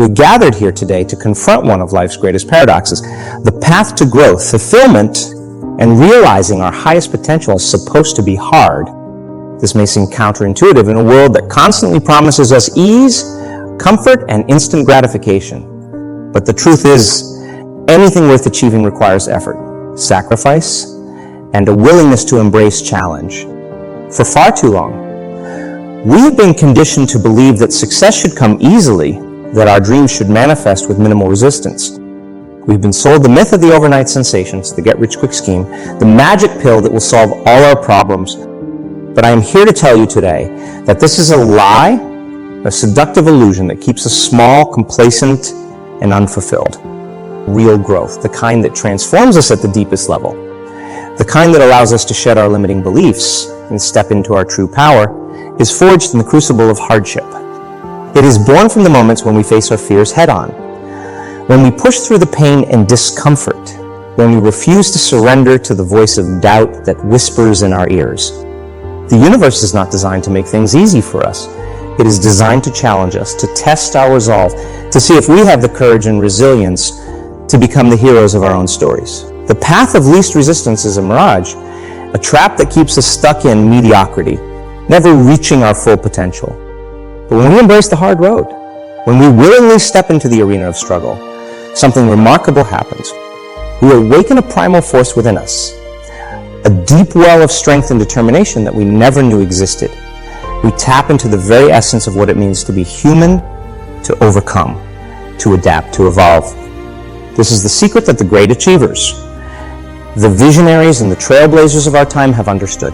We're gathered here today to confront one of life's greatest paradoxes. The path to growth, fulfillment, and realizing our highest potential is supposed to be hard. This may seem counterintuitive in a world that constantly promises us ease, comfort, and instant gratification. But the truth is, anything worth achieving requires effort, sacrifice, and a willingness to embrace challenge. For far too long, we have been conditioned to believe that success should come easily, that our dreams should manifest with minimal resistance. We've been sold the myth of the overnight sensations, the get-rich-quick scheme, the magic pill that will solve all our problems. But I am here to tell you today that this is a lie, a seductive illusion that keeps us small, complacent, and unfulfilled. Real growth, the kind that transforms us at the deepest level, the kind that allows us to shed our limiting beliefs and step into our true power, is forged in the crucible of hardship. It is born from the moments when we face our fears head-on, when we push through the pain and discomfort, when we refuse to surrender to the voice of doubt that whispers in our ears. The universe is not designed to make things easy for us. It is designed to challenge us, to test our resolve, to see if we have the courage and resilience to become the heroes of our own stories. The path of least resistance is a mirage, a trap that keeps us stuck in mediocrity, never reaching our full potential. But when we embrace the hard road, when we willingly step into the arena of struggle, something remarkable happens. We awaken a primal force within us, a deep well of strength and determination that we never knew existed. We tap into the very essence of what it means to be human, to overcome, to adapt, to evolve. This is the secret that the great achievers, the visionaries and the trailblazers of our time have understood.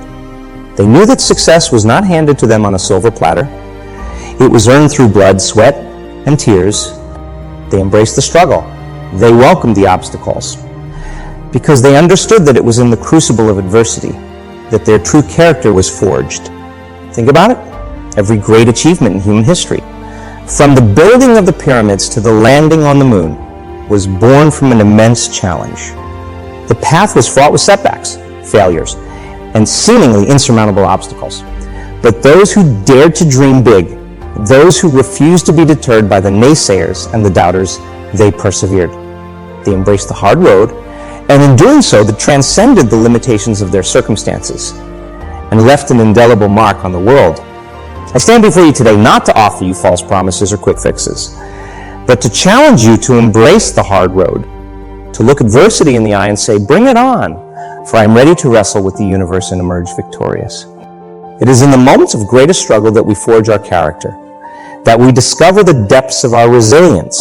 They knew that success was not handed to them on a silver platter. It was earned through blood, sweat, and tears. They embraced the struggle. They welcomed the obstacles because they understood that it was in the crucible of adversity that their true character was forged. Think about it. Every great achievement in human history, from the building of the pyramids to the landing on the moon, was born from an immense challenge. The path was fraught with setbacks, failures, and seemingly insurmountable obstacles. But those who dared to dream big, those who refused to be deterred by the naysayers and the doubters, they persevered. They embraced the hard road, and in doing so, they transcended the limitations of their circumstances and left an indelible mark on the world. I stand before you today not to offer you false promises or quick fixes, but to challenge you to embrace the hard road, to look adversity in the eye and say, "Bring it on, for I am ready to wrestle with the universe and emerge victorious." It is in the moments of greatest struggle that we forge our character, that we discover the depths of our resilience,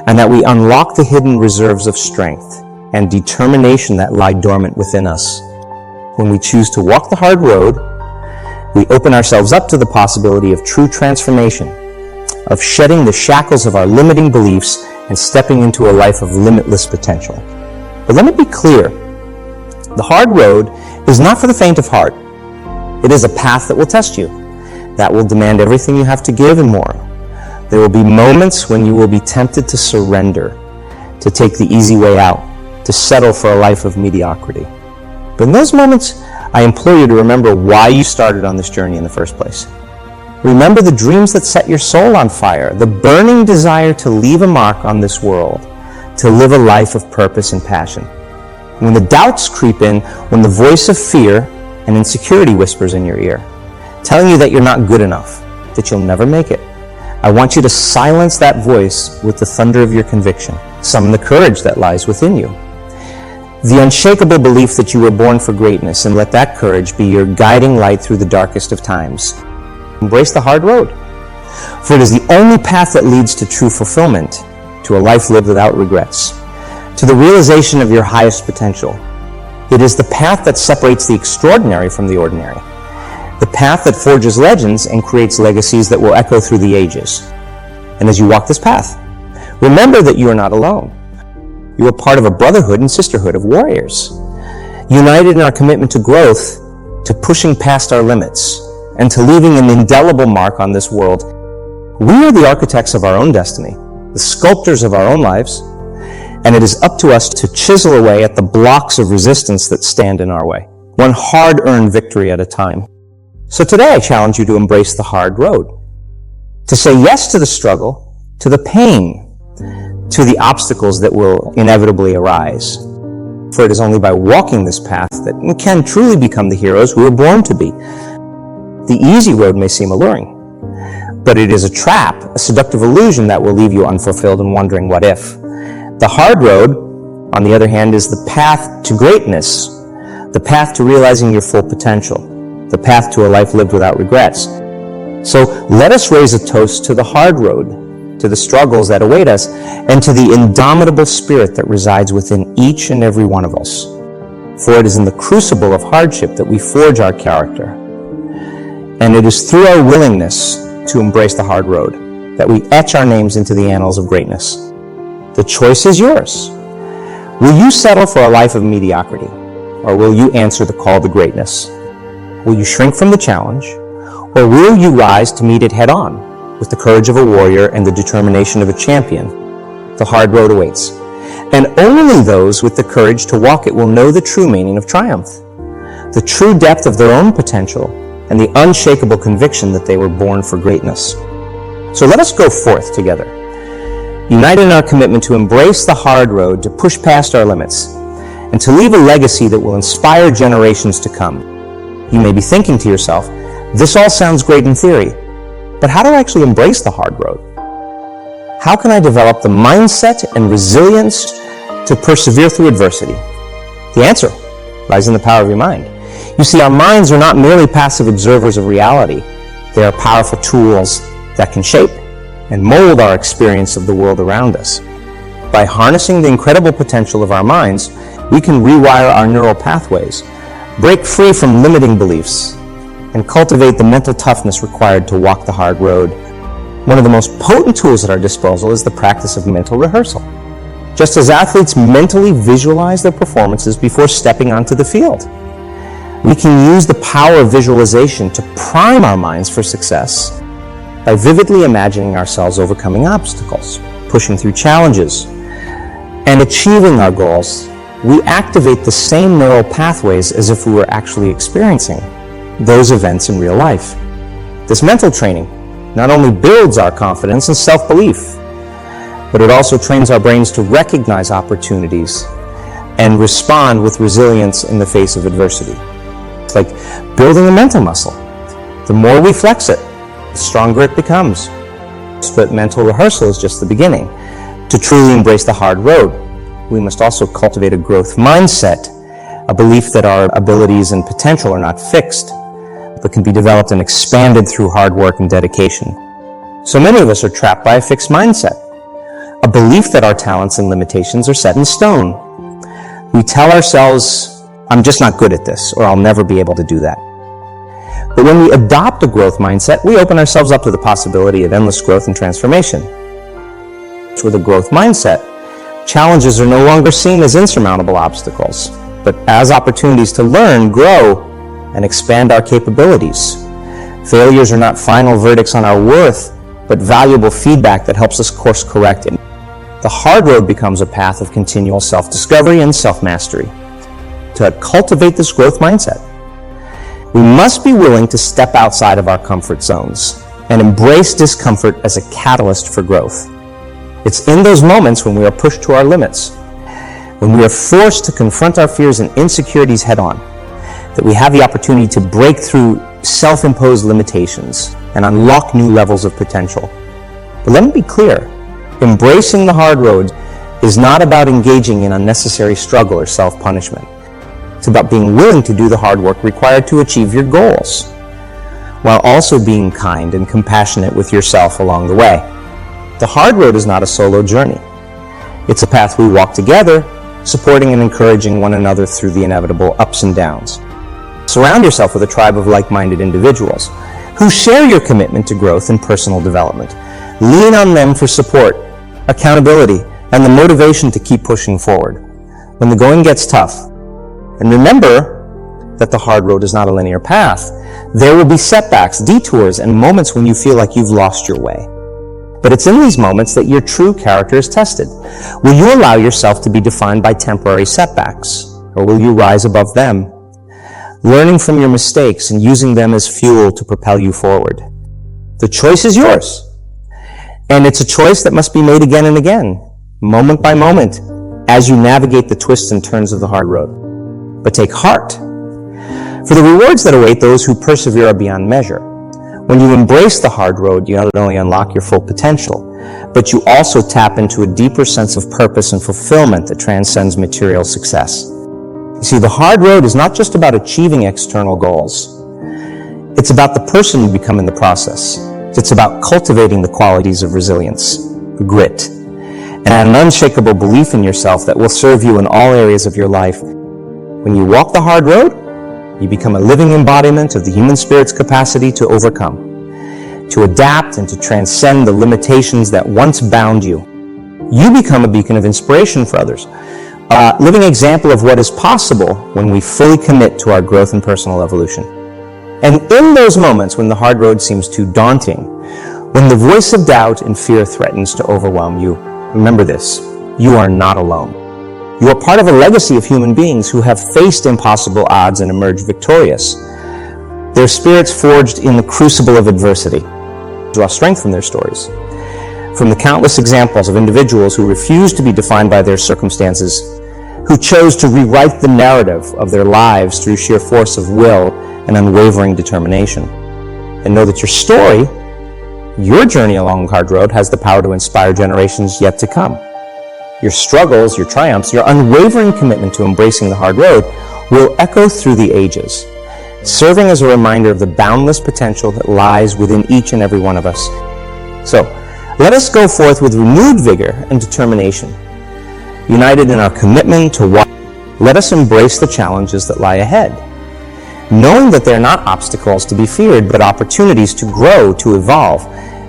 and that we unlock the hidden reserves of strength and determination that lie dormant within us. When we choose to walk the hard road, we open ourselves up to the possibility of true transformation, of shedding the shackles of our limiting beliefs and stepping into a life of limitless potential. But let me be clear, the hard road is not for the faint of heart. It is a path that will test you, that will demand everything you have to give and more. There will be moments when you will be tempted to surrender, to take the easy way out, to settle for a life of mediocrity. But in those moments, I implore you to remember why you started on this journey in the first place. Remember the dreams that set your soul on fire, the burning desire to leave a mark on this world, to live a life of purpose and passion. When the doubts creep in, when the voice of fear and insecurity whispers in your ear, telling you that you're not good enough, that you'll never make it, I want you to silence that voice with the thunder of your conviction. Summon the courage that lies within you, the unshakable belief that you were born for greatness, and let that courage be your guiding light through the darkest of times. Embrace the hard road, for it is the only path that leads to true fulfillment, to a life lived without regrets, to the realization of your highest potential. It is the path that separates the extraordinary from the ordinary, the path that forges legends and creates legacies that will echo through the ages. And as you walk this path, remember that you are not alone. You are part of a brotherhood and sisterhood of warriors, united in our commitment to growth, to pushing past our limits, and to leaving an indelible mark on this world. We are the architects of our own destiny, the sculptors of our own lives, and it is up to us to chisel away at the blocks of resistance that stand in our way, one hard-earned victory at a time. So today I challenge you to embrace the hard road, to say yes to the struggle, to the pain, to the obstacles that will inevitably arise. For it is only by walking this path that we can truly become the heroes we were born to be. The easy road may seem alluring, but it is a trap, a seductive illusion that will leave you unfulfilled and wondering what if. The hard road, on the other hand, is the path to greatness, the path to realizing your full potential, the path to a life lived without regrets. So let us raise a toast to the hard road, to the struggles that await us, and to the indomitable spirit that resides within each and every one of us. For it is in the crucible of hardship that we forge our character. And it is through our willingness to embrace the hard road that we etch our names into the annals of greatness. The choice is yours. Will you settle for a life of mediocrity, or will you answer the call to greatness? Will you shrink from the challenge, or will you rise to meet it head on with the courage of a warrior and the determination of a champion? The hard road awaits, and only those with the courage to walk it will know the true meaning of triumph, the true depth of their own potential, and the unshakable conviction that they were born for greatness. So let us go forth together, united in our commitment to embrace the hard road, to push past our limits, and to leave a legacy that will inspire generations to come. You may be thinking to yourself, this all sounds great in theory, but how do I actually embrace the hard road? How can I develop the mindset and resilience to persevere through adversity? The answer lies in the power of your mind. You see, our minds are not merely passive observers of reality. They are powerful tools that can shape and mold our experience of the world around us. By harnessing the incredible potential of our minds, we can rewire our neural pathways, break free from limiting beliefs, and cultivate the mental toughness required to walk the hard road. One of the most potent tools at our disposal is the practice of mental rehearsal. Just as athletes mentally visualize their performances before stepping onto the field, we can use the power of visualization to prime our minds for success by vividly imagining ourselves overcoming obstacles, pushing through challenges, and achieving our goals. We activate the same neural pathways as if we were actually experiencing those events in real life. This mental training not only builds our confidence and self-belief, but it also trains our brains to recognize opportunities and respond with resilience in the face of adversity. It's like building a mental muscle. The more we flex it, the stronger it becomes. But mental rehearsal is just the beginning. To truly embrace the hard road, we must also cultivate a growth mindset, a belief that our abilities and potential are not fixed, but can be developed and expanded through hard work and dedication. So many of us are trapped by a fixed mindset, a belief that our talents and limitations are set in stone. We tell ourselves, I'm just not good at this, or I'll never be able to do that. But when we adopt a growth mindset, we open ourselves up to the possibility of endless growth and transformation. With a growth mindset, challenges are no longer seen as insurmountable obstacles, but as opportunities to learn, grow, and expand our capabilities. Failures are not final verdicts on our worth, but valuable feedback that helps us course correct it. The hard road becomes a path of continual self-discovery and self-mastery. To cultivate this growth mindset, we must be willing to step outside of our comfort zones and embrace discomfort as a catalyst for growth. It's in those moments when we are pushed to our limits, when we are forced to confront our fears and insecurities head-on, that we have the opportunity to break through self-imposed limitations and unlock new levels of potential. But let me be clear, embracing the hard road is not about engaging in unnecessary struggle or self-punishment. It's about being willing to do the hard work required to achieve your goals, while also being kind and compassionate with yourself along the way. The hard road is not a solo journey. It's a path we walk together, supporting and encouraging one another through the inevitable ups and downs. Surround yourself with a tribe of like-minded individuals who share your commitment to growth and personal development. Lean on them for support, accountability, and the motivation to keep pushing forward when the going gets tough. And remember that the hard road is not a linear path. There will be setbacks, detours, and moments when you feel like you've lost your way. But it's in these moments that your true character is tested. Will you allow yourself to be defined by temporary setbacks, or will you rise above them, learning from your mistakes and using them as fuel to propel you forward? The choice is yours. And it's a choice that must be made again and again, moment by moment, as you navigate the twists and turns of the hard road. But take heart, for the rewards that await those who persevere are beyond measure. When you embrace the hard road, you not only unlock your full potential, but you also tap into a deeper sense of purpose and fulfillment that transcends material success. You see, the hard road is not just about achieving external goals. It's about the person you become in the process. It's about cultivating the qualities of resilience, grit, and an unshakable belief in yourself that will serve you in all areas of your life. When you walk the hard road, you become a living embodiment of the human spirit's capacity to overcome, to adapt, and to transcend the limitations that once bound you. You become a beacon of inspiration for others, a living example of what is possible when we fully commit to our growth and personal evolution. And in those moments when the hard road seems too daunting, when the voice of doubt and fear threatens to overwhelm you, remember this: you are not alone. You are part of a legacy of human beings who have faced impossible odds and emerged victorious. Their spirits forged in the crucible of adversity. Draw strength from their stories, from the countless examples of individuals who refused to be defined by their circumstances, who chose to rewrite the narrative of their lives through sheer force of will and unwavering determination. And know that your story, your journey along the hard road, has the power to inspire generations yet to come. Your struggles, your triumphs, your unwavering commitment to embracing the hard road will echo through the ages, serving as a reminder of the boundless potential that lies within each and every one of us. So, let us go forth with renewed vigor and determination, united in our commitment to what. Let us embrace the challenges that lie ahead, knowing that they're not obstacles to be feared, but opportunities to grow, to evolve,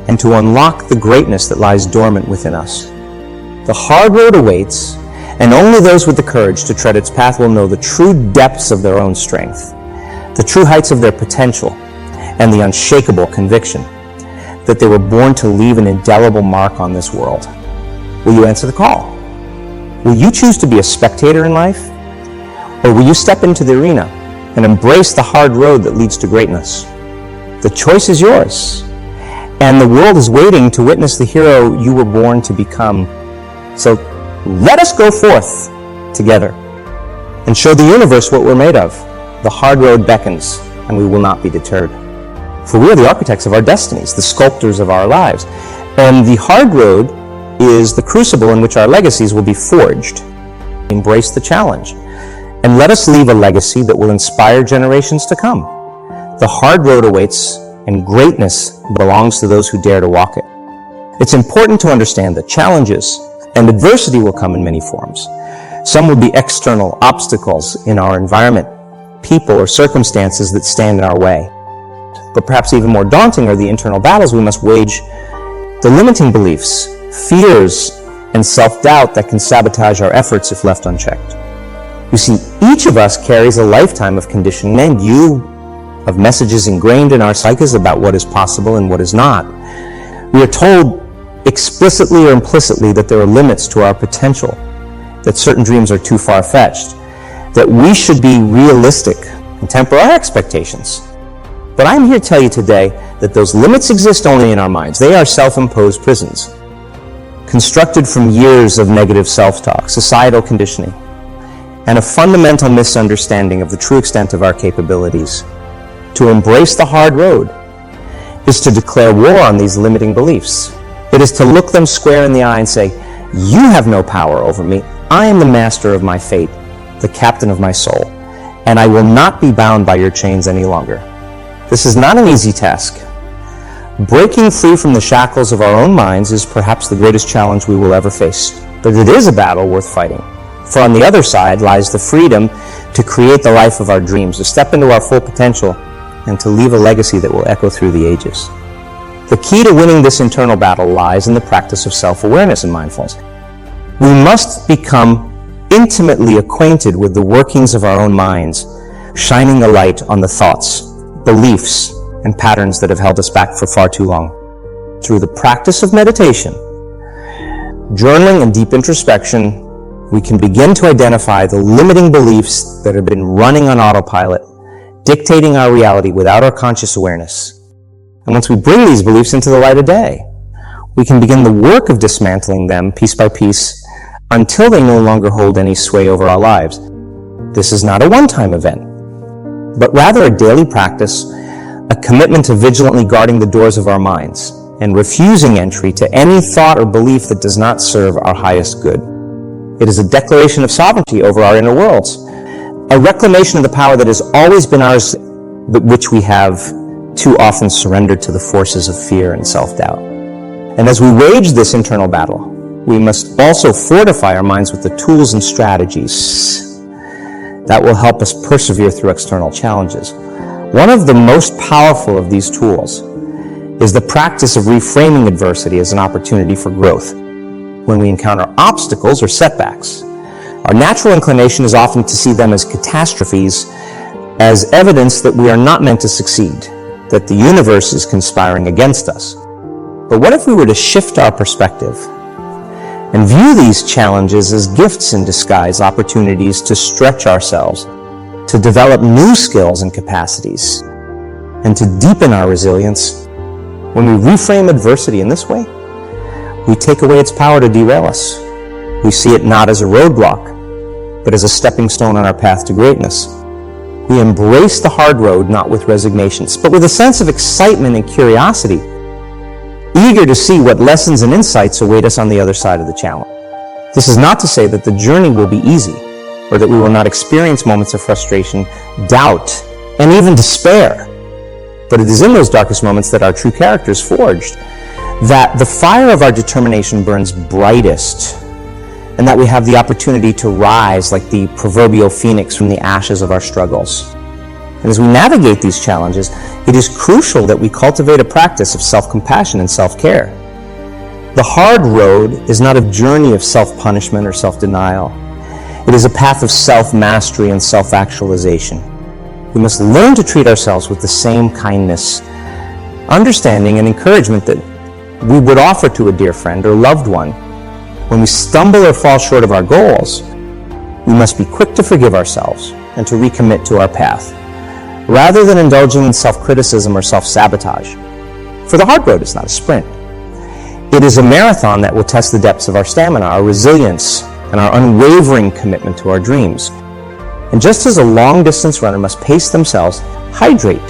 and to unlock the greatness that lies dormant within us. The hard road awaits, and only those with the courage to tread its path will know the true depths of their own strength, the true heights of their potential, and the unshakable conviction that they were born to leave an indelible mark on this world. Will you answer the call? Will you choose to be a spectator in life? Or will you step into the arena and embrace the hard road that leads to greatness? The choice is yours, and the world is waiting to witness the hero you were born to become. So let us go forth together and show the universe what we're made of. The hard road beckons, and we will not be deterred. For we are the architects of our destinies, the sculptors of our lives. And the hard road is the crucible in which our legacies will be forged. Embrace the challenge, and let us leave a legacy that will inspire generations to come. The hard road awaits, and greatness belongs to those who dare to walk it. It's important to understand that challenges and adversity will come in many forms. Some will be external obstacles in our environment, people or circumstances that stand in our way. But perhaps even more daunting are the internal battles we must wage, the limiting beliefs, fears, and self-doubt that can sabotage our efforts if left unchecked. You see, each of us carries a lifetime of conditioning, and of messages ingrained in our psyches about what is possible and what is not. We are told explicitly or implicitly that there are limits to our potential, that certain dreams are too far-fetched, that we should be realistic and temper our expectations. But I'm here to tell you today that those limits exist only in our minds. They are self-imposed prisons, constructed from years of negative self-talk, societal conditioning, and a fundamental misunderstanding of the true extent of our capabilities. To embrace the hard road is to declare war on these limiting beliefs. It is to look them square in the eye and say, "You have no power over me. I am the master of my fate, the captain of my soul, and I will not be bound by your chains any longer." This is not an easy task. Breaking free from the shackles of our own minds is perhaps the greatest challenge we will ever face. But it is a battle worth fighting. For on the other side lies the freedom to create the life of our dreams, to step into our full potential, and to leave a legacy that will echo through the ages. The key to winning this internal battle lies in the practice of self-awareness and mindfulness. We must become intimately acquainted with the workings of our own minds, shining a light on the thoughts, beliefs, and patterns that have held us back for far too long. Through the practice of meditation, journaling, and deep introspection, we can begin to identify the limiting beliefs that have been running on autopilot, dictating our reality without our conscious awareness. And once we bring these beliefs into the light of day, we can begin the work of dismantling them piece by piece until they no longer hold any sway over our lives. This is not a one-time event, but rather a daily practice, a commitment to vigilantly guarding the doors of our minds and refusing entry to any thought or belief that does not serve our highest good. It is a declaration of sovereignty over our inner worlds, a reclamation of the power that has always been ours, but which we have too often surrendered to the forces of fear and self-doubt. And as we wage this internal battle, we must also fortify our minds with the tools and strategies that will help us persevere through external challenges. One of the most powerful of these tools is the practice of reframing adversity as an opportunity for growth. When we encounter obstacles or setbacks, our natural inclination is often to see them as catastrophes, as evidence that we are not meant to succeed, that the universe is conspiring against us. But what if we were to shift our perspective and view these challenges as gifts in disguise, opportunities to stretch ourselves, to develop new skills and capacities, and to deepen our resilience? When we reframe adversity in this way, we take away its power to derail us. We see it not as a roadblock, but as a stepping stone on our path to greatness. We embrace the hard road not with resignation, but with a sense of excitement and curiosity, eager to see what lessons and insights await us on the other side of the challenge. This is not to say that the journey will be easy, or that we will not experience moments of frustration, doubt, and even despair. But it is in those darkest moments that our true character is forged, that the fire of our determination burns brightest, and that we have the opportunity to rise like the proverbial phoenix from the ashes of our struggles. And as we navigate these challenges, it is crucial that we cultivate a practice of self-compassion and self-care. The hard road is not a journey of self-punishment or self-denial. It is a path of self-mastery and self-actualization. We must learn to treat ourselves with the same kindness, understanding, and encouragement that we would offer to a dear friend or loved one. When we stumble or fall short of our goals, we must be quick to forgive ourselves and to recommit to our path, rather than indulging in self-criticism or self-sabotage. For the hard road is not a sprint. It is a marathon that will test the depths of our stamina, our resilience, and our unwavering commitment to our dreams. And just as a long-distance runner must pace themselves, hydrate,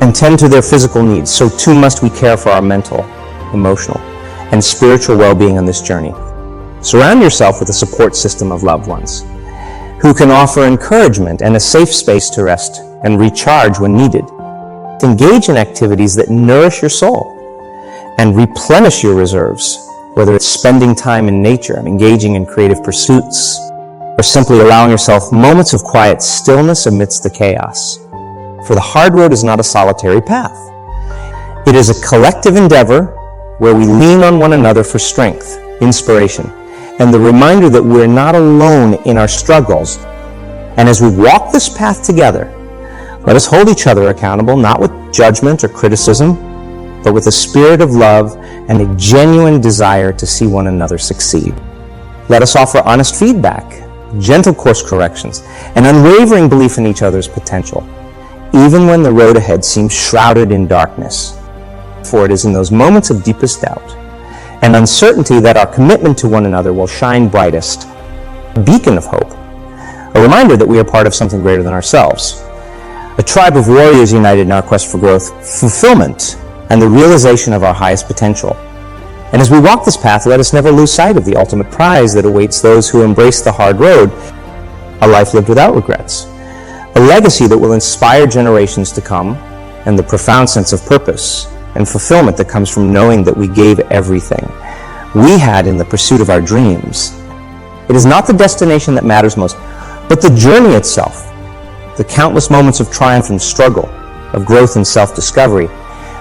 and tend to their physical needs, so too must we care for our mental, emotional, and spiritual well-being on this journey. Surround yourself with a support system of loved ones who can offer encouragement and a safe space to rest and recharge when needed. Engage in activities that nourish your soul and replenish your reserves, whether it's spending time in nature, engaging in creative pursuits, or simply allowing yourself moments of quiet stillness amidst the chaos. For the hard road is not a solitary path. It is a collective endeavor where we lean on one another for strength, inspiration, and the reminder that we're not alone in our struggles. And as we walk this path together, let us hold each other accountable, not with judgment or criticism, but with a spirit of love and a genuine desire to see one another succeed. Let us offer honest feedback, gentle course corrections, and unwavering belief in each other's potential, even when the road ahead seems shrouded in darkness. For it is in those moments of deepest doubt and uncertainty that our commitment to one another will shine brightest, a beacon of hope, a reminder that we are part of something greater than ourselves, a tribe of warriors united in our quest for growth, fulfillment, and the realization of our highest potential. And as we walk this path, let us never lose sight of the ultimate prize that awaits those who embrace the hard road, a life lived without regrets, a legacy that will inspire generations to come, and the profound sense of purpose and fulfillment that comes from knowing that we gave everything we had in the pursuit of our dreams. It is not the destination that matters most, but the journey itself, the countless moments of triumph and struggle, of growth and self-discovery,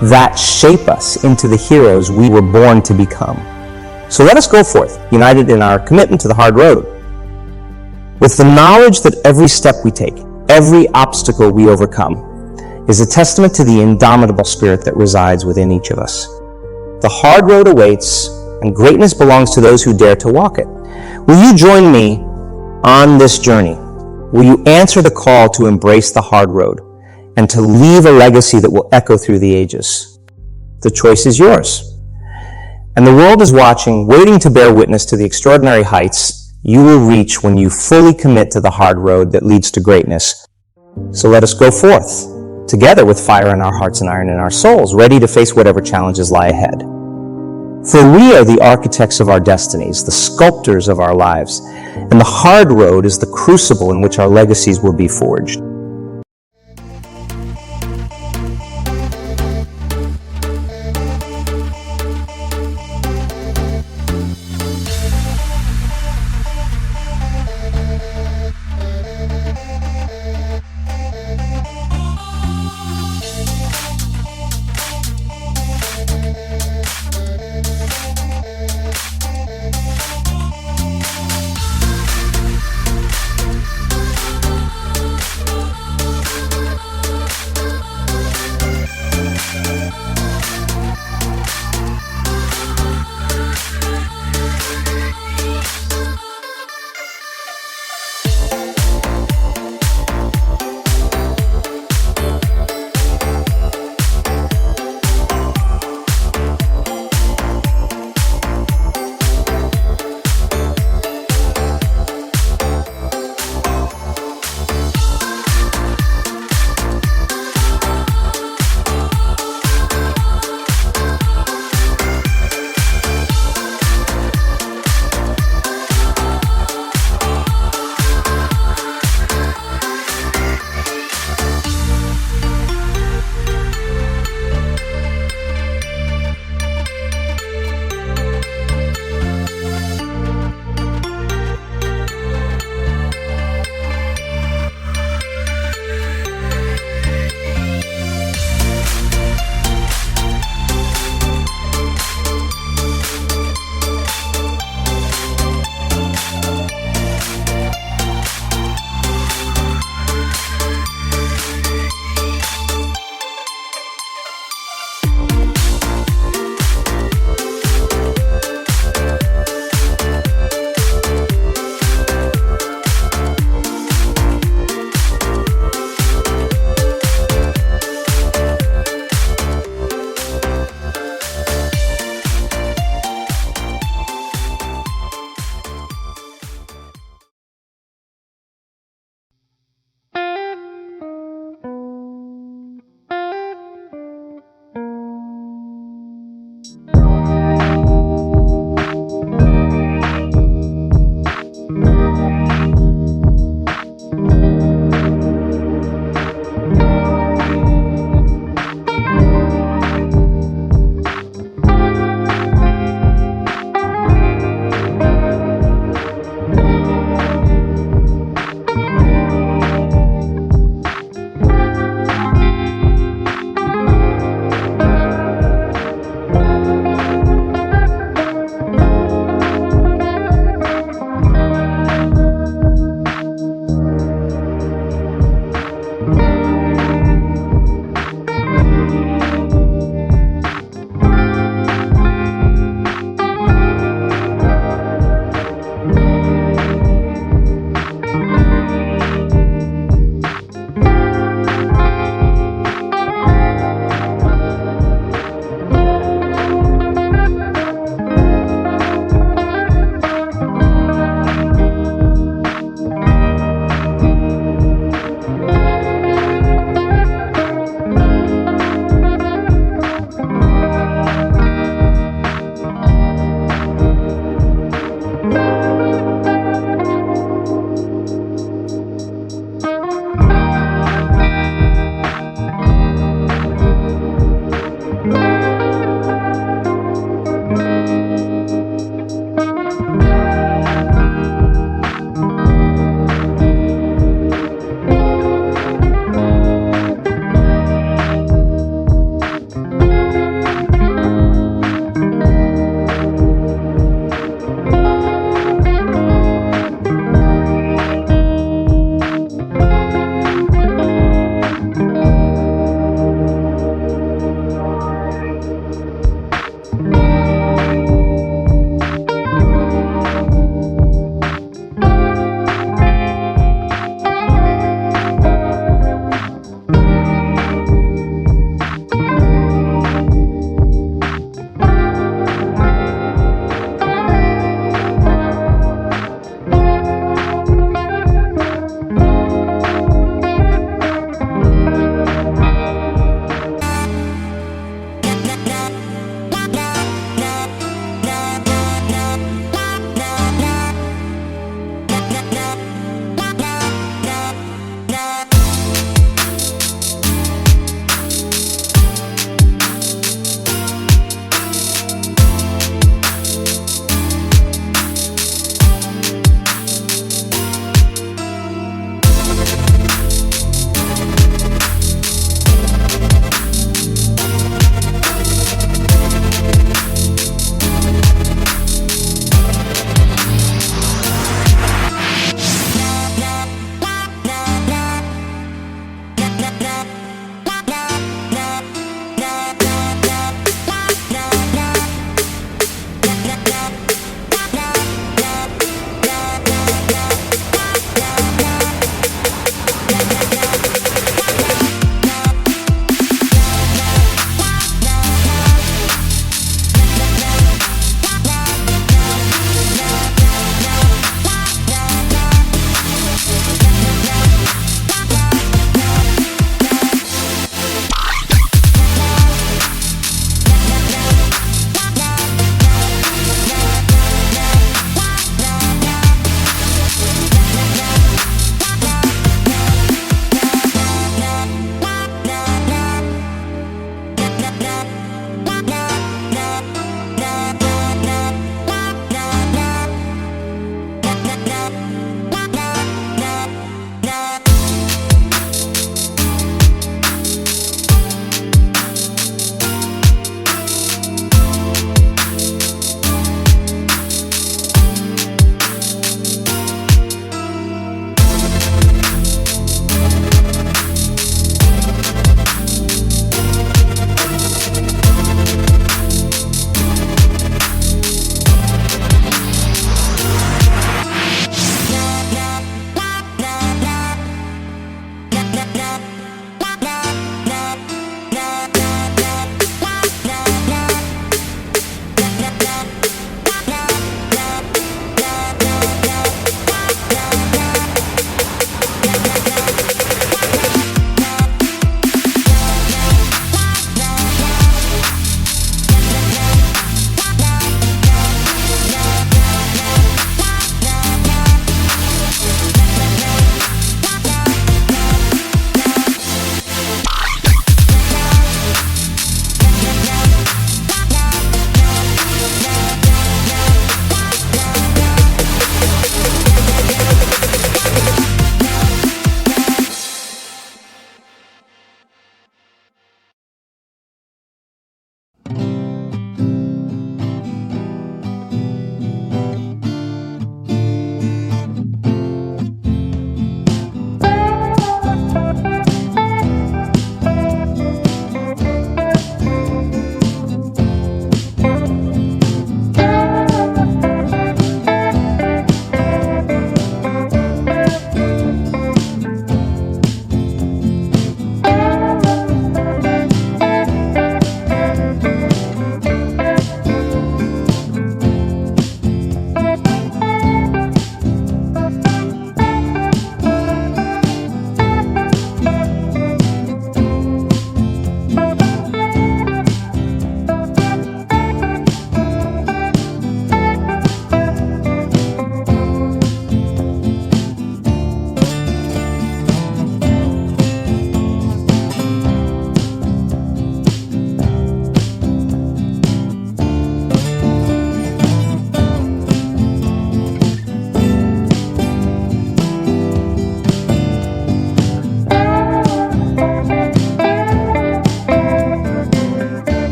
that shape us into the heroes we were born to become. So let us go forth, united in our commitment to the hard road, with the knowledge that every step we take, every obstacle we overcome, is a testament to the indomitable spirit that resides within each of us. The hard road awaits, and greatness belongs to those who dare to walk it. Will you join me on this journey? Will you answer the call to embrace the hard road and to leave a legacy that will echo through the ages? The choice is yours. And the world is watching, waiting to bear witness to the extraordinary heights you will reach when you fully commit to the hard road that leads to greatness. So let us go forth, together with fire in our hearts and iron in our souls, ready to face whatever challenges lie ahead. For we are the architects of our destinies, the sculptors of our lives, and the hard road is the crucible in which our legacies will be forged.